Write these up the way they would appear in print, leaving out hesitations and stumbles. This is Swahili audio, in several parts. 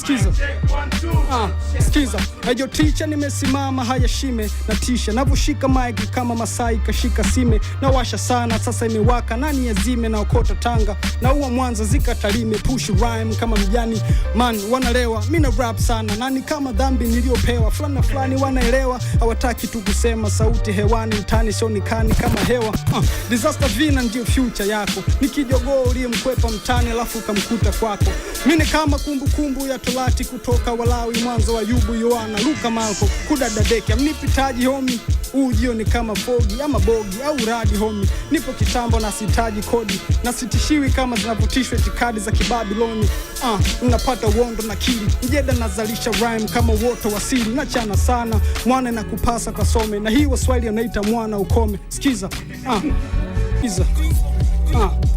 skiza. Skiza. Hayo teacher nimesimama haya shime na tisha. Navushika mic kama Masai kashika sime. Na washa sana sasa imewaka nani yazime na okota Tanga. Na uwa Mwanza zika Tarime push rhyme kama mjani. Man wanalewa mina rap sana. Nani kama dhambi niliopewa. Fulani wanaelewa. Hawataki tu kusema sauti hewani mtani sionikani kama hewa. Disaster vina ndio future yako. Nikijogoo uliyemkwepa mtani alafu kamkuta kwako. Mimi kama kumbukumbu ya Torati kutoka Walawi mwanzo wa Ayubu Yohana Luka Marko kudadadeke mnipitaji homi. Ujio ni kama fogi ama bogi au radi homi. Nipo kitambo na sitaji kodi na sitishiwi kama zinavutishwa itikadi za kibabiloni. Unapata uondo na kili mjeda nazalisha rhyme kama woto wasili na chana sana mwana na kupasa kasome na hii Waswahili anaita mwana ukome. Skiza.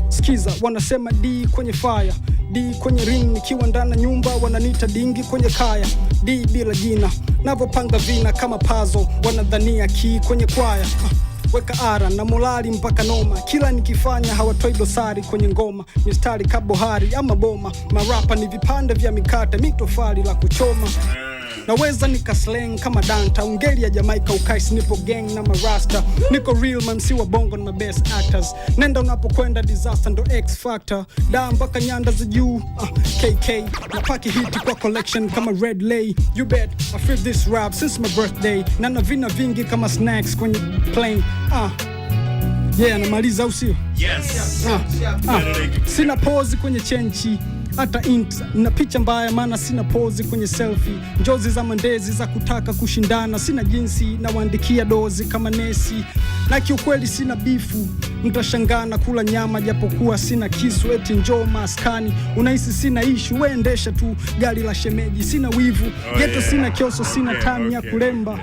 Skiza wanasema D kwenye fire, D kwenye ring nikiwa ndani nyumba wananiita dingi kwenye kaya. D bila jina navopanga vina kama puzzle wanadhania key kwenye kwaya. Weka ara na molali mpaka noma. Kila nikifanya hawatoi dosari kwenye ngoma. Mistari kabohari ama boma. Marapa ni vipande vya mikate mitofali la kuchoma. Naweza nikaslang kama Danta. Ungeli ya Jamaica ukaisi nipo gang na marasta. Niko real man si wa bongo na my best actors. Nenda unapokwenda disaster ndo X Factor. Da mpaka nyanda za juu KK. Napaki hiti kwa collection kama Red Lay. You bet I feel this rap since my birthday. Na navina vingi kama snacks kwenye plane. Namaliza au sio? Yes. Sina pose kwenye chenchi. Hata na picha mbaya maana sina pose kwenye selfie. Njozi za mandezi za kutaka kushindana. Sina jinsi na waandikia dozi kama Nesi. Na kiukweli sina bifu. Mtashangana kula nyama japokuwa sina kisu eti njoo maskani. Unahisi sina issue weendesha tu gari la shemeji. Sina wivu. Geto sina kioso sina time ya kulemba.